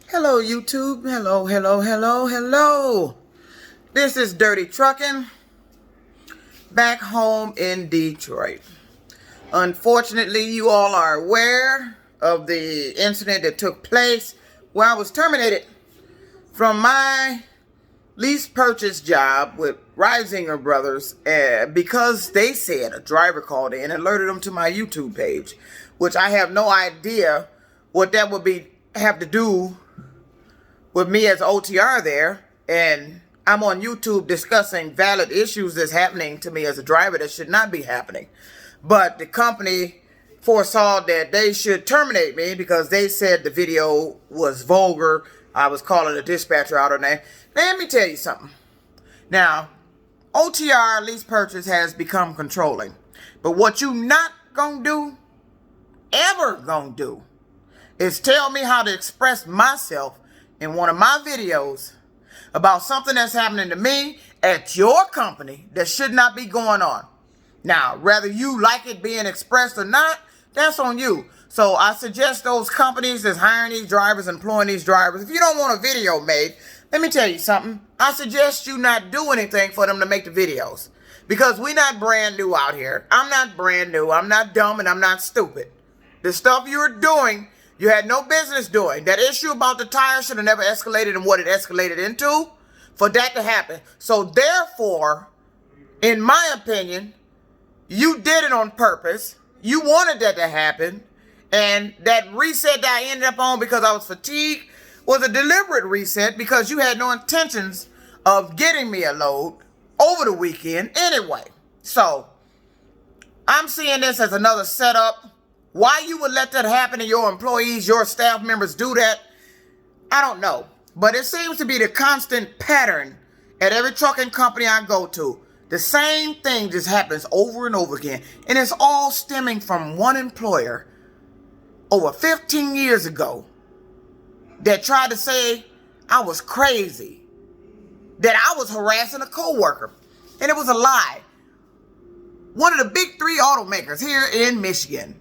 Hello, YouTube. Hello, hello, hello, hello. This is Dirty Truckin' back home in Detroit. Unfortunately, you all are aware of the incident that took place where I was terminated from my lease purchase job with Reisinger Brothers because they said a driver called in and alerted them to my YouTube page, which I have no idea what that would have to do with me as OTR there, and I'm on YouTube discussing valid issues that's happening to me as a driver that should not be happening. But the company foresaw that they should terminate me because they said the video was vulgar. I was calling the dispatcher out her name. Let me tell you something. Now, OTR lease purchase has become controlling. But what you not gonna do, ever gonna do, is tell me how to express myself in one of my videos about something that's happening to me at your company that should not be going on. Now, whether you like it being expressed or not, that's on you. So I suggest those companies that's hiring these drivers, employing these drivers, if you don't want a video made, let me tell you something. I suggest you not do anything for them to make the videos. Because we're not brand new out here. I'm not brand new. I'm not dumb and I'm not stupid. The stuff you're doing, you had no business doing. That issue about the tire should have never escalated in what it escalated into for that to happen. So therefore, in my opinion, you did it on purpose. You wanted that to happen. And that reset that I ended up on because I was fatigued was a deliberate reset because you had no intentions of getting me a load over the weekend anyway. So I'm seeing this as another setup. Why you would let that happen to your employees, your staff members do that, I don't know. But it seems to be the constant pattern at every trucking company I go to. The same thing just happens over and over again. And it's all stemming from one employer over 15 years ago that tried to say I was crazy, that I was harassing a coworker. And it was a lie. One of the big three automakers here in Michigan.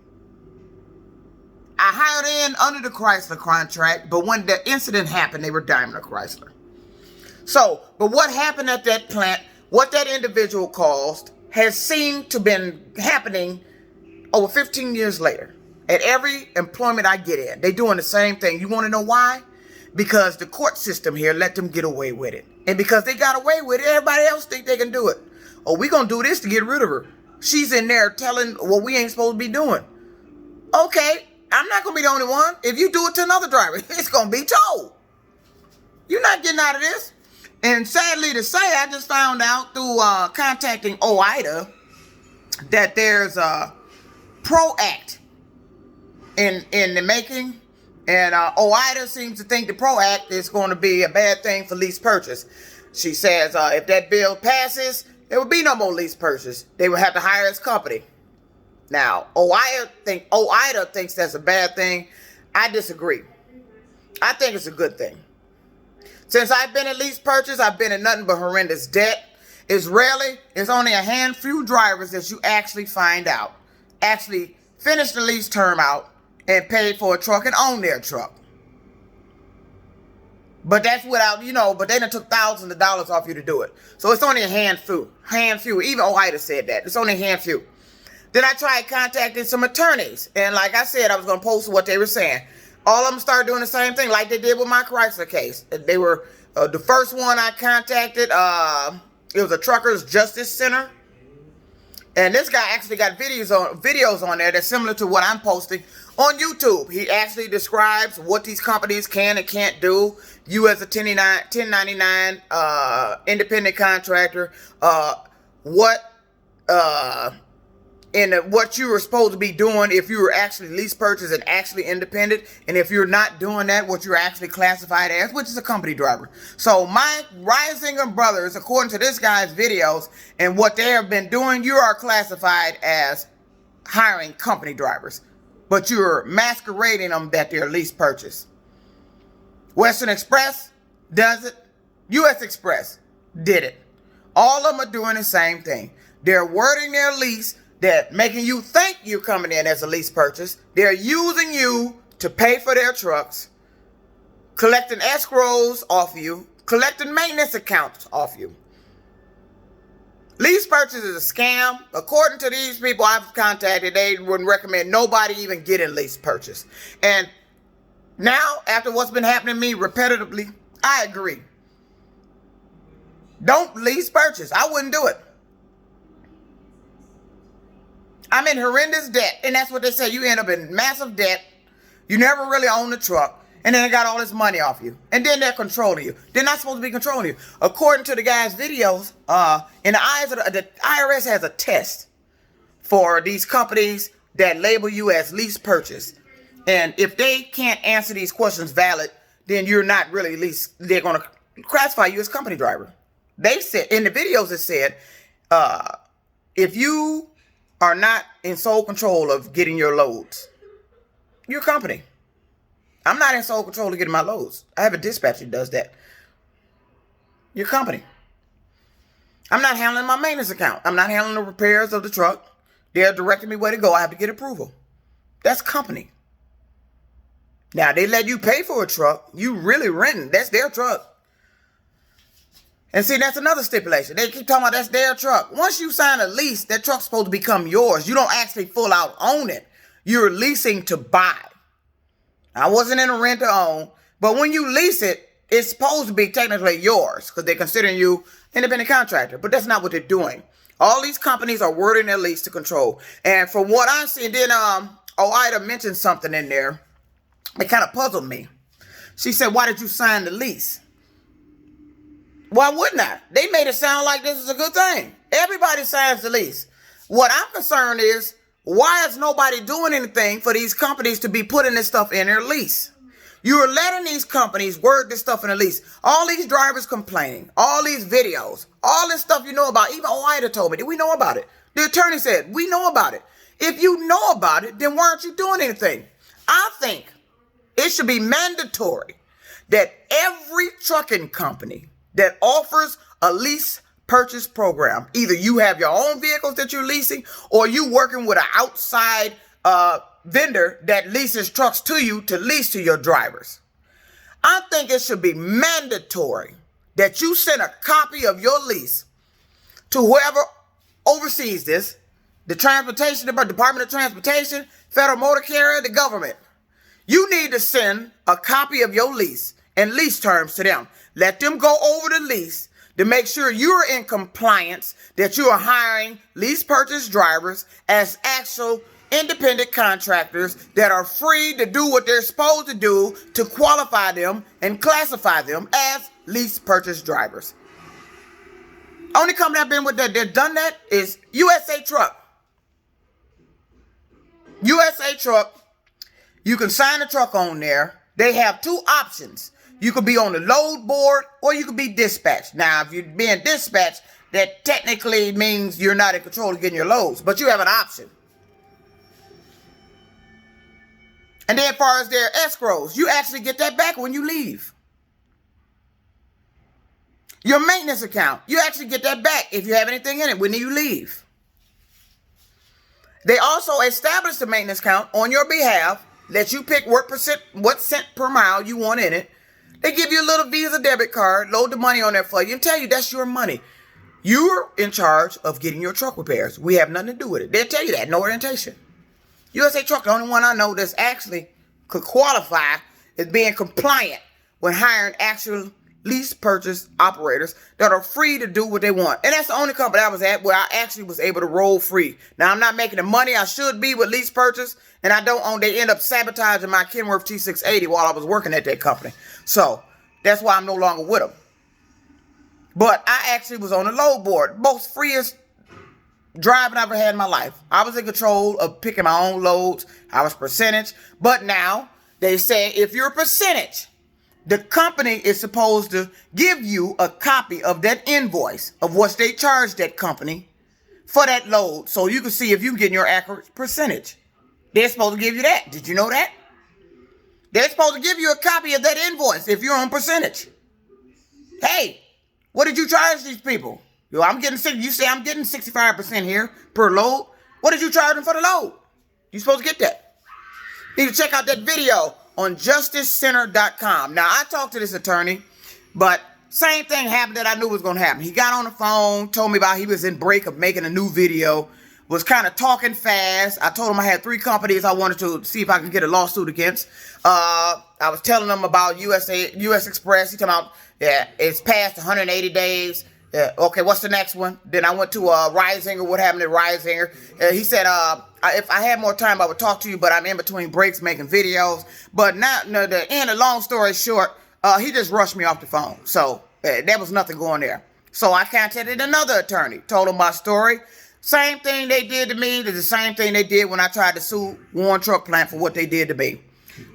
I hired in under the Chrysler contract, but when the incident happened, they were Daimler Chrysler. So, but what happened at that plant, what that individual caused, has seemed to been happening over 15 years later. At every employment I get in, they doing the same thing. You want to know why? Because the court system here let them get away with it. And because they got away with it, everybody else think they can do it. Oh, we gonna do this to get rid of her. She's in there telling what we ain't supposed to be doing. Okay. I'm not going to be the only one. If you do it to another driver, it's going to be told. You're not getting out of this. And sadly to say, I just found out through contacting OIDA that there's a PRO Act in the making. And OIDA seems to think the PRO Act is going to be a bad thing for lease purchase. She says if that bill passes, there will be no more lease purchase. They will have to hire its company. Now, OIDA thinks that's a bad thing. I disagree. I think it's a good thing. Since I've been at lease purchase, I've been in nothing but horrendous debt. It's only a handful drivers that you actually find out, actually finish the lease term out and pay for a truck and own their truck. But that's without, but they done took thousands of dollars off you to do it. So it's only a handful. Even OIDA said that. It's only a handful. Then I tried contacting some attorneys. And like I said, I was going to post what they were saying. All of them started doing the same thing like they did with my Chrysler case. They were, the first one I contacted, it was a Truckers Justice Center. And this guy actually got videos on there that's similar to what I'm posting on YouTube. He actually describes what these companies can and can't do. You as a 1099 independent contractor, what you were supposed to be doing if you were actually lease purchase and actually independent. And if you're not doing that, what you're actually classified as, which is a company driver. So my Reisinger Brothers, according to this guy's videos and what they have been doing, you are classified as hiring company drivers. But you're masquerading them that they're lease purchase. Western Express does it. US Express did it. All of them are doing the same thing. They're wording their lease, they're making you think you're coming in as a lease purchase. They're using you to pay for their trucks. collecting escrows off you, collecting maintenance accounts off you. Lease purchase is a scam. According to these people I've contacted, they wouldn't recommend nobody even getting lease purchase. And now, after what's been happening to me repetitively, I agree. Don't lease purchase. I wouldn't do it. I'm in horrendous debt. And that's what they say. You end up in massive debt. You never really own the truck. And then they got all this money off you. And then they're controlling you. They're not supposed to be controlling you. According to the guy's videos, in the eyes of the IRS has a test for these companies that label you as lease purchase. And if they can't answer these questions valid, then you're not really lease. They're going to classify you as company driver. They said, in the videos it said, if you are not in sole control of getting your loads, you're a company. I'm not in sole control of getting my loads. I have a dispatcher that does that. Your company. I'm not handling my maintenance account. I'm not handling the repairs of the truck. They're directing me where to go. I have to get approval. That's company. Now, they let you pay for a truck. You really renting. That's their truck. And see, that's another stipulation. They keep talking about that's their truck. Once you sign a lease, that truck's supposed to become yours. You don't actually full out own it. You're leasing to buy. I wasn't in a rent to own, but when you lease it, it's supposed to be technically yours because they're considering you independent contractor, but that's not what they're doing. All these companies are wording their lease to control. And from what I've seen, then Ida mentioned something in there that kind of puzzled me. She said, why did you sign the lease? Why wouldn't I? They made it sound like this is a good thing. Everybody signs the lease. What I'm concerned is, why is nobody doing anything for these companies to be putting this stuff in their lease? You're letting these companies word this stuff in the lease. All these drivers complaining, all these videos, all this stuff you know about. Even Oida told me that we know about it. The attorney said, we know about it. If you know about it, then why aren't you doing anything? I think it should be mandatory that every trucking company that offers a lease purchase program, either you have your own vehicles that you're leasing or you working with an outside vendor that leases trucks to you to lease to your drivers. I think it should be mandatory that you send a copy of your lease to whoever oversees this, the transportation, the Department of Transportation, Federal Motor Carrier, the government. You need to send a copy of your lease and lease terms to them. Let them go over the lease to make sure you're in compliance, that you are hiring lease purchase drivers as actual independent contractors that are free to do what they're supposed to do to qualify them and classify them as lease purchase drivers. Only company I've been with that done that is USA Truck. USA Truck, you can sign a truck on there. They have two options. You could be on the load board or you could be dispatched. Now, if you're being dispatched, that technically means you're not in control of getting your loads, but you have an option. And then as far as their escrows, you actually get that back when you leave. Your maintenance account, you actually get that back if you have anything in it when you leave. They also establish the maintenance account on your behalf, let you pick what cent per mile you want in it. They give you a little Visa debit card, load the money on there for you, and tell you that's your money. You're in charge of getting your truck repairs. We have nothing to do with it. They'll tell you that, no orientation. USA Truck, the only one I know that's actually could qualify as being compliant when hiring actual lease purchase operators that are free to do what they want. And that's the only company I was at where I actually was able to roll free. Now, I'm not making the money I should be with lease purchase, and I don't own. They end up sabotaging my Kenworth T680 while I was working at that company. So that's why I'm no longer with them. But I actually was on the load board. Most freest driving I've ever had in my life. I was in control of picking my own loads. I was percentage. But now they say if you're a percentage, the company is supposed to give you a copy of that invoice of what they charged that company for that load so you can see if you're getting your accurate percentage. They're supposed to give you that. Did you know that? They're supposed to give you a copy of that invoice if you're on percentage. Hey, what did you charge these people? You say I'm getting 65% here per load. What did you charge them for the load? You're supposed to get that. You need to check out that video on justicecenter.com. Now, I talked to this attorney, but same thing happened that I knew was going to happen. He got on the phone, told me about he was in break of making a new video, was kind of talking fast. I told him I had 3 companies I wanted to see if I could get a lawsuit against. I was telling him about US Express. He talking about, yeah, it's past 180 days. Yeah, okay, what's the next one? Then I went to Risinger. What happened at Risinger? He said, if I had more time, I would talk to you, but I'm in between breaks making videos. But now, no, the end of long story short, he just rushed me off the phone. So there was nothing going there. So I contacted another attorney, told him my story. Same thing they did to me. The same thing they did when I tried to sue Warren Truck Plant for what they did to me.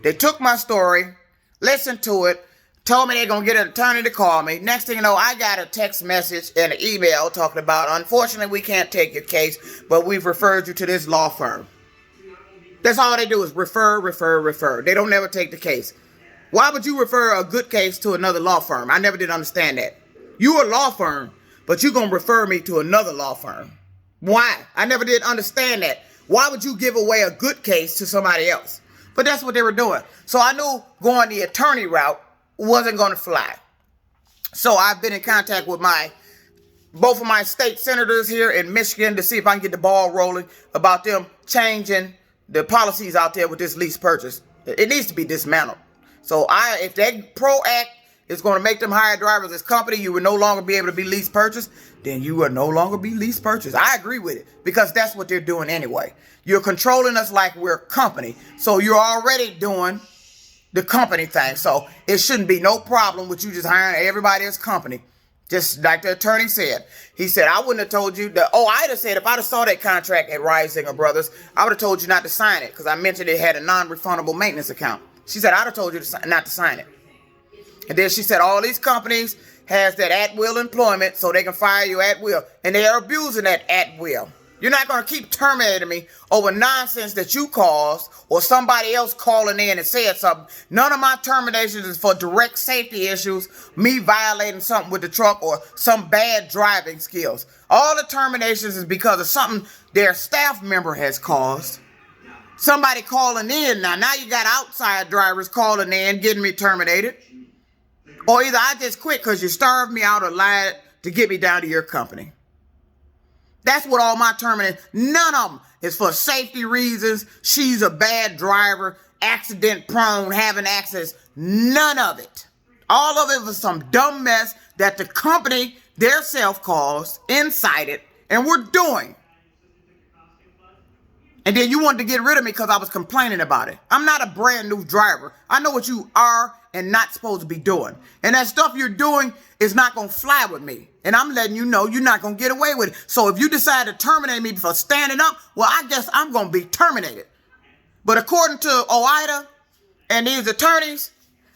They took my story, listened to it, told me they're going to get an attorney to call me. Next thing you know, I got a text message and an email talking about, unfortunately, we can't take your case, but we've referred you to this law firm. That's all they do is refer. They don't never take the case. Why would you refer a good case to another law firm? I never did understand that. You're a law firm, but you're going to refer me to another law firm. Why? I never did understand that. Why would you give away a good case to somebody else? But that's what they were doing. So I knew going the attorney route wasn't going to fly. So I've been in contact with both of my state senators here in Michigan to see if I can get the ball rolling about them changing the policies out there with this lease purchase. It needs to be dismantled. So if that PRO Act is going to make them hire drivers as company, you will no longer be able to be lease purchased, then you will no longer be lease purchased. I agree with it because that's what they're doing anyway. You're controlling us like we're a company. So you're already doing the company thing. So it shouldn't be no problem with you just hiring everybody as company. Just like the attorney said. He said, I wouldn't have told you that. Oh, I'd have said if I'd have saw that contract at Risinger Brothers, I would have told you not to sign it because I mentioned it had a non-refundable maintenance account. She said, I'd have told you not to sign it. And then she said, all these companies has that at-will employment so they can fire you at will. And they are abusing that at will. You're not going to keep terminating me over nonsense that you caused or somebody else calling in and said something. None of my terminations is for direct safety issues, me violating something with the truck or some bad driving skills. All the terminations is because of something their staff member has caused. Somebody calling in. Now you got outside drivers calling in, getting me terminated. Or either I just quit because you starved me out or lied to get me down to your company. That's what all my terminations, none of them is for safety reasons. She's a bad driver, accident prone, having access. None of it. All of it was some dumb mess that the company, their self caused, incited, and were doing. And then you wanted to get rid of me because I was complaining about it. I'm not a brand new driver. I know what you are and not supposed to be doing. And that stuff you're doing is not going to fly with me. And I'm letting you know you're not going to get away with it. So if you decide to terminate me for standing up, well, I guess I'm going to be terminated. But according to OIDA and these attorneys,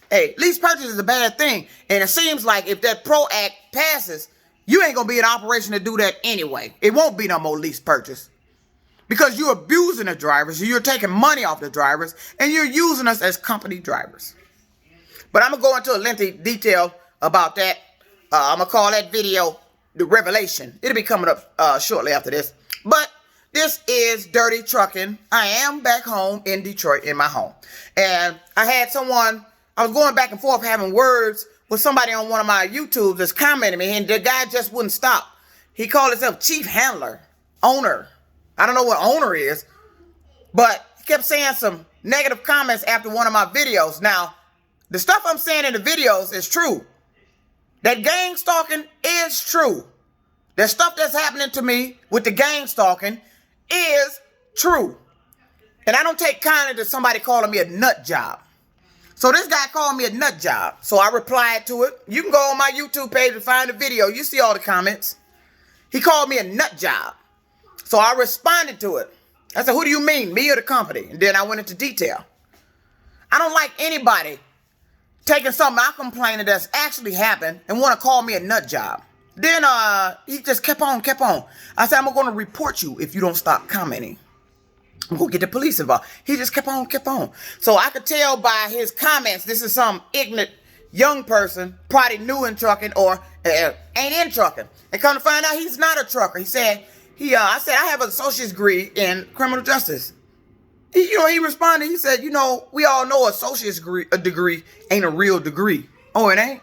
hey, lease purchase is a bad thing. And it seems like if that PRO Act passes, you ain't going to be in operation to do that anyway. It won't be no more lease purchase. Because you're abusing the drivers, you're taking money off the drivers, and you're using us as company drivers. But I'm going to go into a lengthy detail about that. I'm going to call that video The Revelation. It'll be coming up shortly after this. But this is Dirty Truckin'. I am back home in Detroit in my home. And I had someone, I was going back and forth having words with somebody on one of my YouTubes that's commenting me, and the guy just wouldn't stop. He called himself Chief Handler, owner. I don't know what owner is, but he kept saying some negative comments after one of my videos. Now, the stuff I'm saying in the videos is true. That gang stalking is true. The stuff that's happening to me with the gang stalking is true. And I don't take kindly to somebody calling me a nut job. So this guy called me a nut job. So I replied to it. You can go on my YouTube page and find the video. You see all the comments. He called me a nut job. So I responded to it. I said, who do you mean, me or the company? And then I went into detail. I don't like anybody taking something I'm complaining that's actually happened and want to call me a nut job. Then he just kept on. I said, I'm going to report you if you don't stop commenting. I'm going to get the police involved. He just kept on. So I could tell by his comments, this is some ignorant young person, probably new in trucking or ain't in trucking. And come to find out he's not a trucker. He said, I said, I have an associate's degree in criminal justice. He responded. He said, we all know associate's degree ain't a real degree. Oh, it ain't?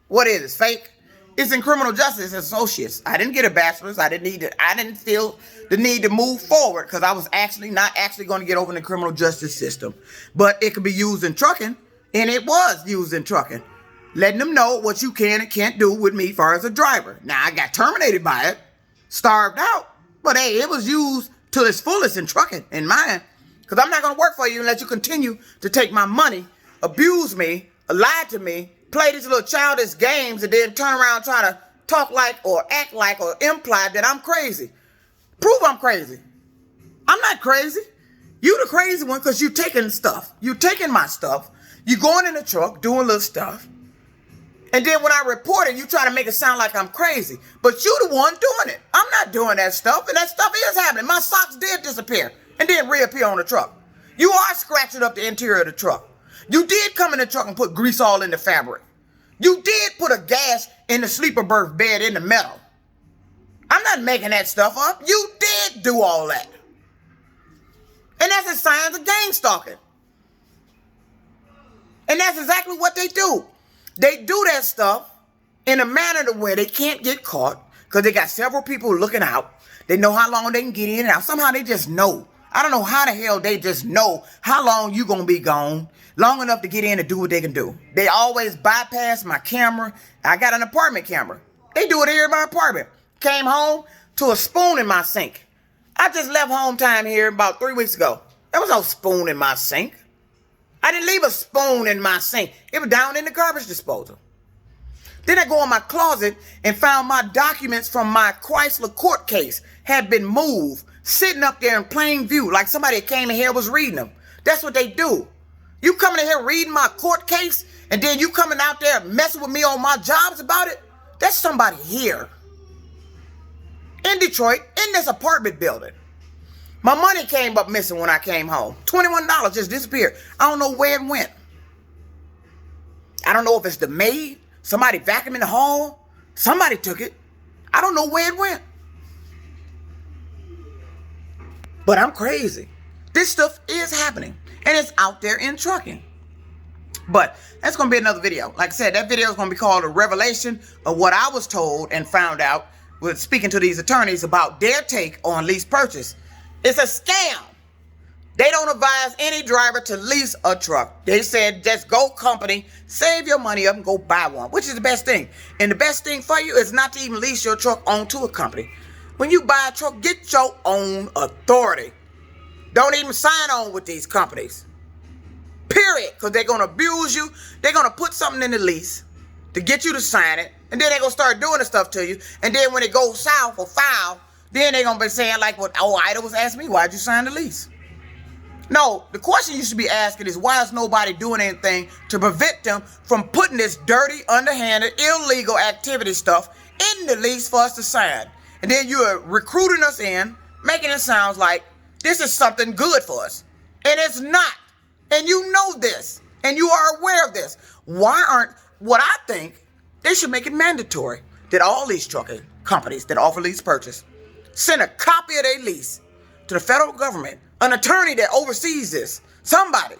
What is it? It's fake? It's in criminal justice associates. I didn't get a bachelor's. I didn't feel the need to move forward because I was not actually going to get over in the criminal justice system. But it could be used in trucking, and it was used in trucking. Letting them know what you can and can't do with me as far as a driver. Now, I got terminated by it, starved out, but hey, it was used to its fullest in trucking, in mine. Because I'm not going to work for you and let you continue to take my money, abuse me, lie to me, play these little childish games, and then turn around trying to talk like or act like or imply that I'm crazy. Prove I'm crazy. I'm not crazy. You the crazy one because you taking stuff. You taking my stuff. You going in the truck doing little stuff. And then when I report it, you try to make it sound like I'm crazy. But you the one doing it. I'm not doing that stuff. And that stuff is happening. My socks did disappear and then reappear on the truck. You are scratching up the interior of the truck. You did come in the truck and put grease all in the fabric. You did put a gas in the sleeper berth bed in the metal. I'm not making that stuff up. You did do all that. And that's a sign of gang stalking. And that's exactly what they do. They do that stuff in a manner to where they can't get caught because they got several people looking out. They know how long they can get in and out. Somehow they just know. I don't know how the hell they just know how long you going to be gone, long enough to get in and do what they can do. They always bypass my camera. I got an apartment camera. They do it here in my apartment. Came home to a spoon in my sink. I just left home time here about 3 weeks ago. There was no spoon in my sink. I didn't leave a spoon in my sink. It was down in the garbage disposal. Then I go in my closet and found my documents from my Chrysler court case had been moved, sitting up there in plain view, like somebody came in here was reading them. That's what they do. You coming in here reading my court case, and then you coming out there messing with me on my jobs about it? That's somebody here in Detroit, in this apartment building. My money came up missing when I came home. $21 just disappeared. I don't know where it went. I don't know if it's the maid, somebody vacuuming the hall, somebody took it. I don't know where it went. But I'm crazy. This stuff is happening. And it's out there in trucking. But that's going to be another video. Like I said, that video is going to be called A Revelation of What I Was Told and Found Out with speaking to these attorneys about their take on lease purchase. It's a scam. They don't advise any driver to lease a truck. They said just go company, save your money up and go buy one, which is the best thing. And the best thing for you is not to even lease your truck onto a company. When you buy a truck, get your own authority. Don't even sign on with these companies. Period. Because they're going to abuse you. They're going to put something in the lease to get you to sign it. And then they're going to start doing the stuff to you. And then when it goes south or foul, then they're going to be saying like what Ida was asking me, why'd you sign the lease? No, the question you should be asking is why is nobody doing anything to prevent them from putting this dirty, underhanded, illegal activity stuff in the lease for us to sign? And then you're recruiting us in, making it sound like this is something good for us. And it's not. And you know this. And you are aware of this. Why aren't, what I think, they should make it mandatory that all these trucking companies that offer lease purchase send a copy of their lease to the federal government, an attorney that oversees this, somebody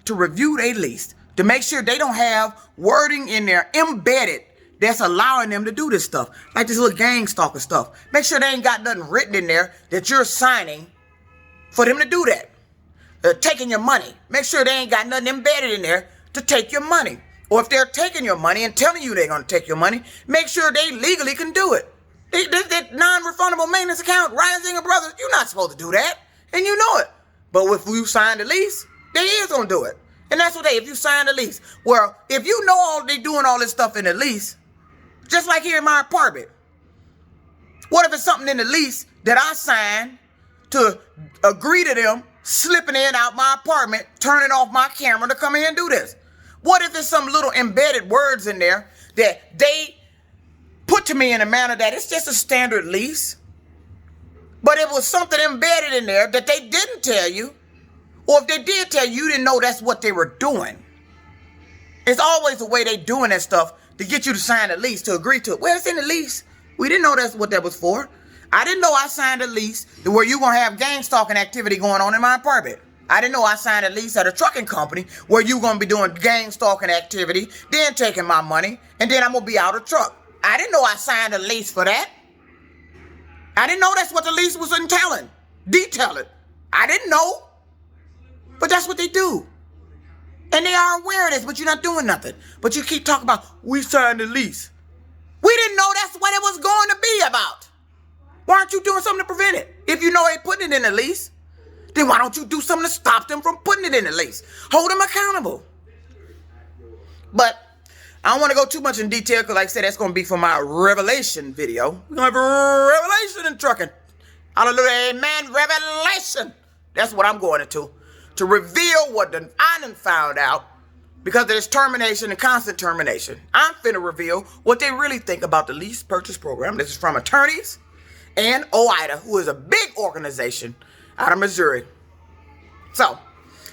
to review their lease, to make sure they don't have wording in there embedded that's allowing them to do this stuff, like this little gang stalker stuff. Make sure they ain't got nothing written in there that you're signing for them to do that. Taking your money. Make sure they ain't got nothing embedded in there to take your money. Or if they're taking your money and telling you they're going to take your money, make sure they legally can do it. That non-refundable maintenance account, Rising Brothers, you're not supposed to do that. And you know it. But if you sign the lease, they is going to do it. And that's what if you sign the lease. Well, if you know they doing all this stuff in the lease, just like here in my apartment, what if it's something in the lease that I signed to agree to them slipping in and out my apartment, turning off my camera to come in and do this? What if there's some little embedded words in there that they put to me in a manner that it's just a standard lease, but it was something embedded in there that they didn't tell you, or if they did tell you, you didn't know that's what they were doing. It's always the way they doing that stuff to get you to sign a lease, to agree to it. Well, it's in the lease. We didn't know that's what that was for. I didn't know I signed a lease where you're going to have gang stalking activity going on in my apartment. I didn't know I signed a lease at a trucking company where you going to be doing gang stalking activity, then taking my money, and then I'm going to be out of truck. I didn't know I signed a lease for that. I didn't know that's what the lease was entailing. Detailing. I didn't know. But that's what they do. And they are aware of this, but you're not doing nothing. But you keep talking about, we signed the lease. We didn't know that's what it was going to be about. Why aren't you doing something to prevent it? If you know they putting it in the lease, then why don't you do something to stop them from putting it in the lease? Hold them accountable. But I don't want to go too much in detail because, like I said, that's going to be for my revelation video. We're going to have a revelation in trucking. Hallelujah, amen, revelation. That's what I'm going into. To reveal what I done found out because of this termination and constant termination. I'm finna reveal what they really think about the lease purchase program. This is from attorneys and OIDA, who is a big organization out of Missouri. So,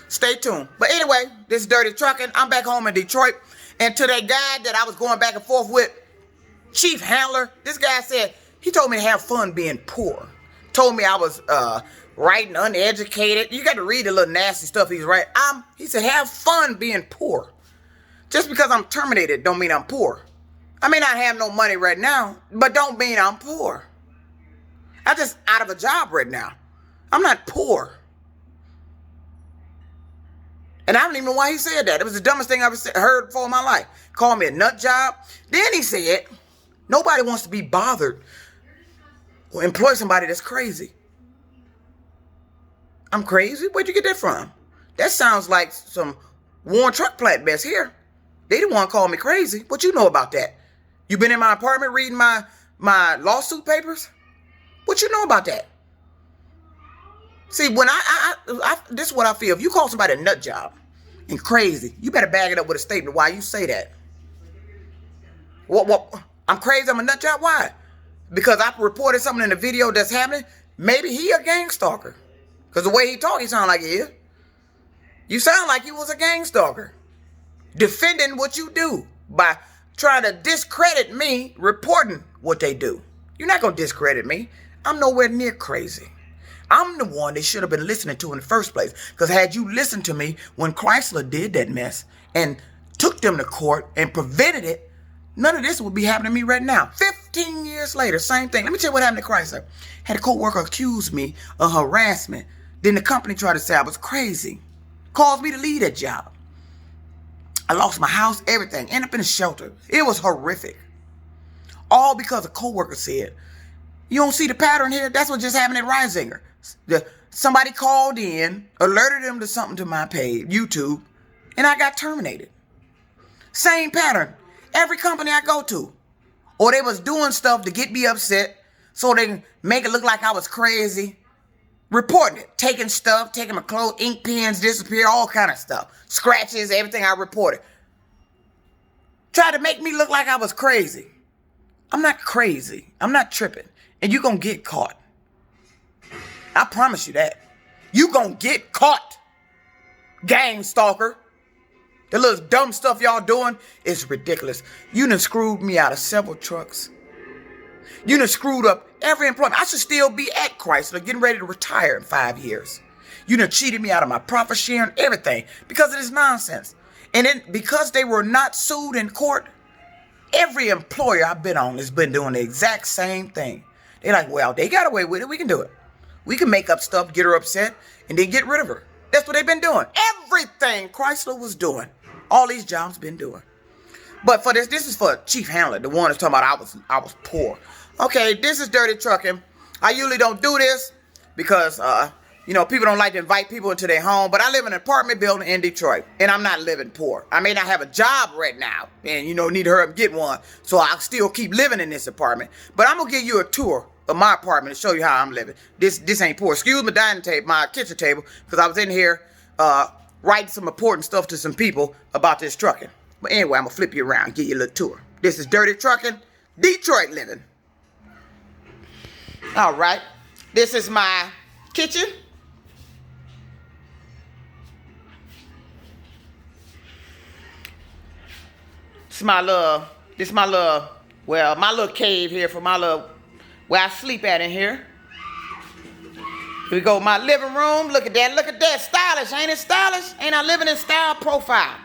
stay tuned. But anyway, this is Dirty Trucking. I'm back home in Detroit. And to that guy that I was going back and forth with, Chief Handler, this guy said, he told me to have fun being poor. Told me I was writing uneducated. You got to read the little nasty stuff he's writing. He said, have fun being poor. Just because I'm terminated don't mean I'm poor. I may not have no money right now, but don't mean I'm poor. I'm just out of a job right now. I'm not poor. And I don't even know why he said that. It was the dumbest thing I've ever heard before in my life. Called me a nut job. Then he said, nobody wants to be bothered or employ somebody that's crazy. I'm crazy? Where'd you get that from? That sounds like some worn truck flatbeds here. They didn't want to call me crazy. What you know about that? You been in my apartment reading my lawsuit papers? What you know about that? See, when this is what I feel. If you call somebody a nut job and crazy, you better bag it up with a statement why you say that. What? I'm crazy, I'm a nut job? Why? Because I reported something in the video that's happening? Maybe he a gang stalker. Because the way he talk, he sound like he is. You sound like you was a gang stalker. Defending what you do by trying to discredit me reporting what they do. You're not going to discredit me. I'm nowhere near crazy. I'm the one they should have been listening to in the first place. Because had you listened to me when Chrysler did that mess and took them to court and prevented it, none of this would be happening to me right now. 15 years later, same thing. Let me tell you what happened to Chrysler. Had a co-worker accuse me of harassment. Then the company tried to say I was crazy. Caused me to leave that job. I lost my house, everything. Ended up in a shelter. It was horrific. All because a co-worker said, you don't see the pattern here? That's what just happened at Reisinger. Somebody called in, alerted them to something to my page, YouTube, and I got terminated. Same pattern. Every company I go to. Or they was doing stuff to get me upset so they can make it look like I was crazy. Reporting it. Taking stuff, taking my clothes, ink pens disappear, all kind of stuff. Scratches, everything I reported. Tried to make me look like I was crazy. I'm not crazy. I'm not tripping. And you're going to get caught. I promise you that. You going to get caught. Gang stalker. The little dumb stuff y'all doing is ridiculous. You done screwed me out of several trucks. You done screwed up every employment. I should still be at Chrysler getting ready to retire in 5 years. You done cheated me out of my profit sharing, everything, because of this nonsense. And then because they were not sued in court, every employer I've been on has been doing the exact same thing. They're like, well, they got away with it. We can do it. We can make up stuff, get her upset, and then get rid of her. That's what they've been doing. Everything Chrysler was doing. All these jobs been doing. But for this is for Chief Handler, the one that's talking about I was poor. Okay, this is Dirty Trucking. I usually don't do this because, people don't like to invite people into their home. But I live in an apartment building in Detroit, and I'm not living poor. I may not have a job right now, and, need to hurry up and get one. So I'll still keep living in this apartment. But I'm going to give you a tour of my apartment to show you how I'm living. This ain't poor. Excuse my dining table, my kitchen table, because I was in here writing some important stuff to some people about this trucking. But anyway, I'm going to flip you around and give you a little tour. This is Dirty Trucking, Detroit living. All right. This is my kitchen. My little cave here for my little, where I sleep at in here. Here we go, my living room. Look at that. Look at that. Stylish. Ain't it stylish? Ain't I living in style profile?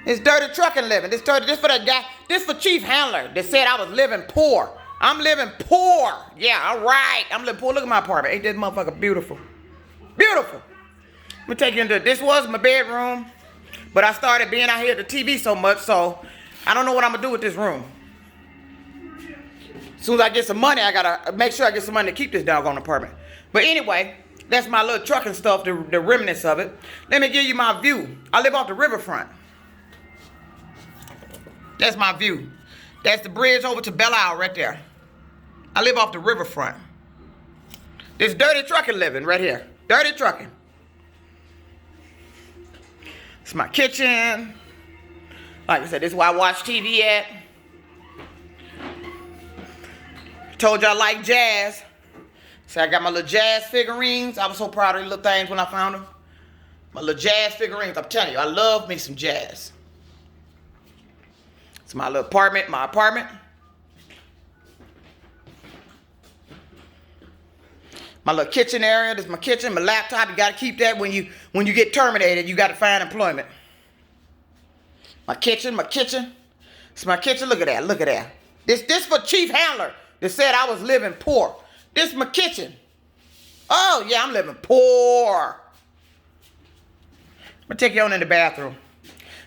It's dirty trucking living. This for that guy. This for Chief Handler that said I was living poor. I'm living poor. Yeah, all right. I'm living poor. Look at my apartment. Ain't this motherfucker beautiful? Beautiful. Let me take you into this. Was my bedroom, but I started being out here at the TV so much, so I don't know what I'm gonna do with this room. As soon as I get some money, I gotta make sure I get some money to keep this doggone apartment. But anyway, that's my little trucking stuff, the remnants of it. Let me give you my view. I live off the riverfront. That's my view. That's the bridge over to Belle Isle right there. I live off the riverfront. This dirty trucking living right here. Dirty trucking. It's my kitchen. Like I said, this is where I watch TV at. Told you I like jazz. So I got my little jazz figurines. I was so proud of these little things when I found them. My little jazz figurines. I'm telling you, I love me some jazz. It's my little apartment, my apartment. My little kitchen area. This is my kitchen, my laptop. You gotta keep that when you get terminated. You gotta find employment. My kitchen, my kitchen. It's my kitchen. Look at that. Look at that. This for Chief Handler that said I was living poor. This is my kitchen. Oh yeah, I'm living poor. I'm gonna take you on in the bathroom.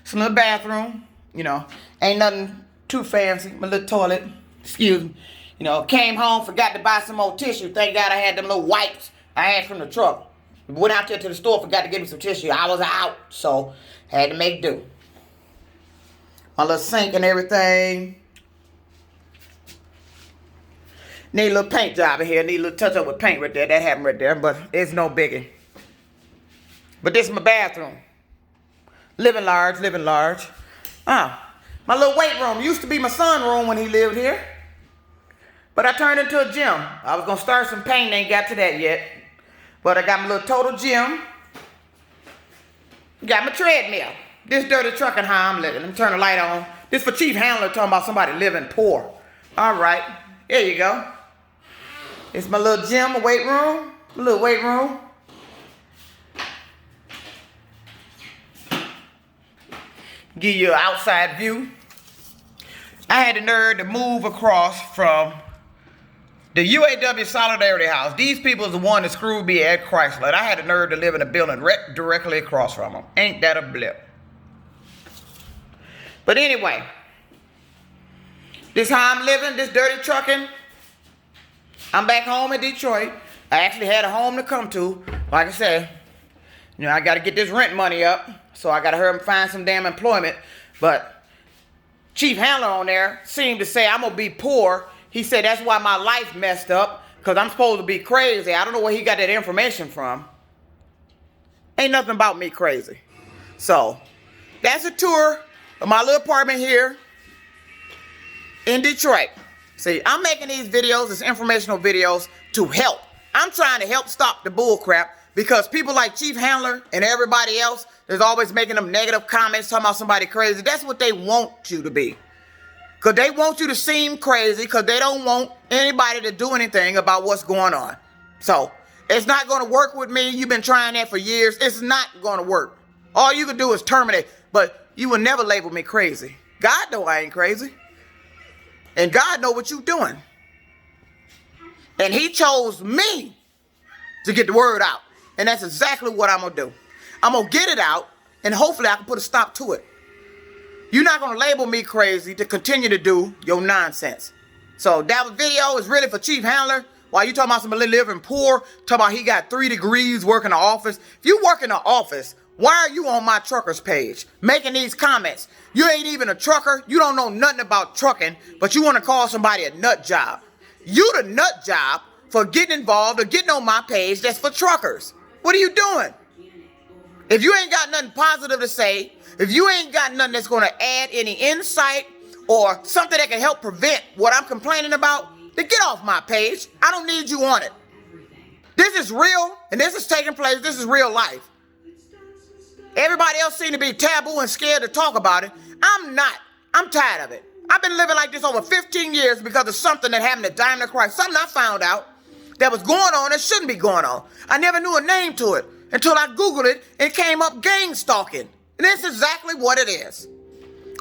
It's a little bathroom. You know, ain't nothing too fancy. My little toilet. Excuse me. You know, came home, forgot to buy some more tissue. Thank God I had them little wipes I had from the truck. Went out there to the store, forgot to get me some tissue. I was out, so had to make do. My little sink and everything. Need a little paint job in here. Need a little touch up with paint right there. That happened right there, but it's no biggie. But this is my bathroom. Living large, living large. My little weight room used to be my son's room when he lived here. But I turned into a gym. I was going to start some painting, ain't got to that yet. But I got my little total gym. Got my treadmill. This dirty trucking how I'm living. Let me turn the light on. This for Chief Handler talking about somebody living poor. All right. There you go. It's my little gym, my weight room. My little weight room. Give you an outside view. I had the nerve to move across from the UAW Solidarity House. These people is the one that screwed me at Chrysler. And I had the nerve to live in a building directly across from them. Ain't that a blip? But anyway, this how I'm living, this dirty trucking. I'm back home in Detroit. I actually had a home to come to. Like I said, you know, I got to get this rent money up. So I got to hurry and find some damn employment. But Chief Handler on there seemed to say I'm going to be poor. He said that's why my life messed up, because I'm supposed to be crazy. I don't know where he got that information from. Ain't nothing about me crazy. So that's a tour of my little apartment here in Detroit. See, I'm making these videos as informational videos to help. I'm trying to help stop the bull crap, because people like Chief Handler and everybody else is always making them negative comments talking about somebody crazy. That's what they want you to be. Because they want you to seem crazy, because they don't want anybody to do anything about what's going on. So it's not going to work with me. You've been trying that for years. It's not going to work. All you can do is terminate. But you will never label me crazy. God know I ain't crazy. And God know what you're doing. And he chose me to get the word out. And that's exactly what I'm going to do. I'm going to get it out, and hopefully I can put a stop to it. You're not going to label me crazy to continue to do your nonsense. So that video is really for Chief Handler. While you talking about somebody living poor, talking about he got 3 degrees, working in the office. If you work in the office, why are you on my truckers page making these comments? You ain't even a trucker. You don't know nothing about trucking, but you want to call somebody a nut job. You the nut job for getting involved or getting on my page that's for truckers. What are you doing? If you ain't got nothing positive to say, if you ain't got nothing that's going to add any insight or something that can help prevent what I'm complaining about, then get off my page. I don't need you on it. This is real, and this is taking place. This is real life. Everybody else seem to be taboo and scared to talk about it. I'm not. I'm tired of it. I've been living like this over 15 years because of something that happened at Daimler Chrysler. Something I found out. that was going on that shouldn't be going on. I never knew a name to it until I Googled it and it came up gang stalking. And that's exactly what it is.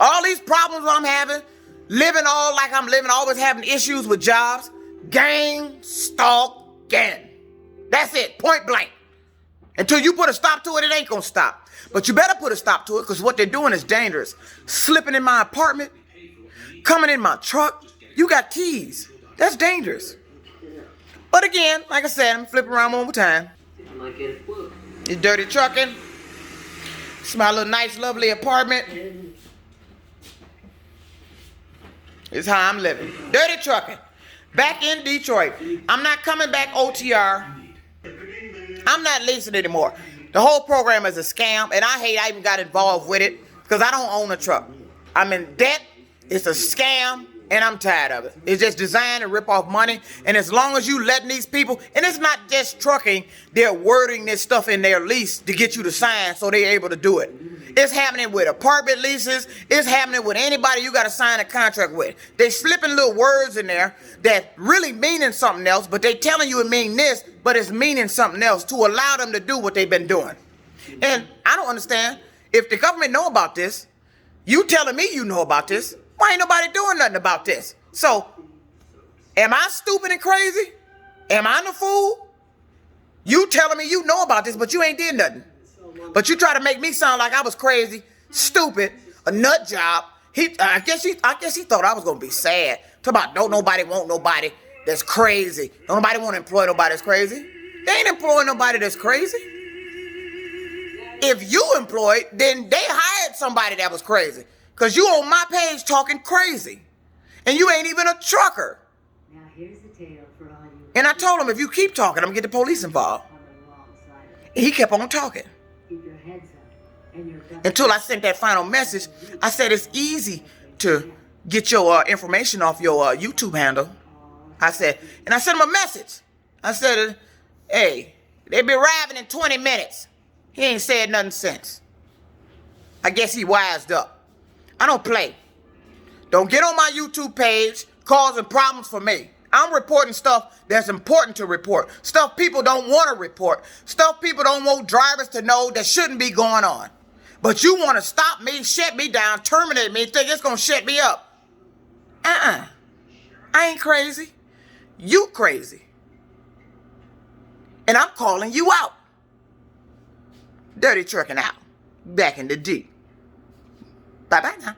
All these problems I'm having, living all like I'm living, always having issues with jobs, gang stalking. That's it, point blank. Until you put a stop to it, it ain't gonna stop. But you better put a stop to it, because what they're doing is dangerous. Slipping in my apartment, coming in my truck, you got keys. That's dangerous. But again, like I said, I'm flipping around one more time. It's Dirty Truckin'. It's my little nice, lovely apartment. It's how I'm living. Dirty Truckin'. Back in Detroit. I'm not coming back OTR. I'm not leasing anymore. The whole program is a scam, and I hate I even got involved with it because I don't own a truck. I'm in debt. It's a scam, and I'm tired of it. It's just designed to rip off money, and as long as you letting these people, and it's not just trucking, they're wording this stuff in their lease to get you to sign so they're able to do it. It's happening with apartment leases. It's happening with anybody you got to sign a contract with. They slipping little words in there that really meaning something else, but they telling you it mean this, but it's meaning something else to allow them to do what they've been doing. And I don't understand. If the government know about this, you telling me you know about this, why ain't nobody doing nothing about this? So, am I stupid and crazy? Am I the fool? You telling me you know about this, but you ain't did nothing. But you try to make me sound like I was crazy, stupid, a nut job. I guess he thought I was gonna be sad. Talk about don't nobody want nobody that's crazy. Don't nobody want to employ nobody that's crazy. They ain't employing nobody that's crazy. If you employed, then they hired somebody that was crazy. Cause you on my page talking crazy, and you ain't even a trucker. Now here's the tale for all you. And I told him if you keep talking, I'm gonna get the police involved. And he kept on talking. Keep your heads up and your guts. Until I sent that final message, I said it's easy to get your information off your YouTube handle. I said, and I sent him a message. I said, hey, they be arriving in 20 minutes. He ain't said nothing since. I guess he wised up. I don't play. Don't get on my YouTube page causing problems for me. I'm reporting stuff that's important to report. Stuff people don't want to report. Stuff people don't want drivers to know that shouldn't be going on. But you want to stop me, shut me down, terminate me, think it's going to shut me up. I ain't crazy. You crazy. And I'm calling you out. Dirty Truckin' out. Back in the D. Bye-bye now.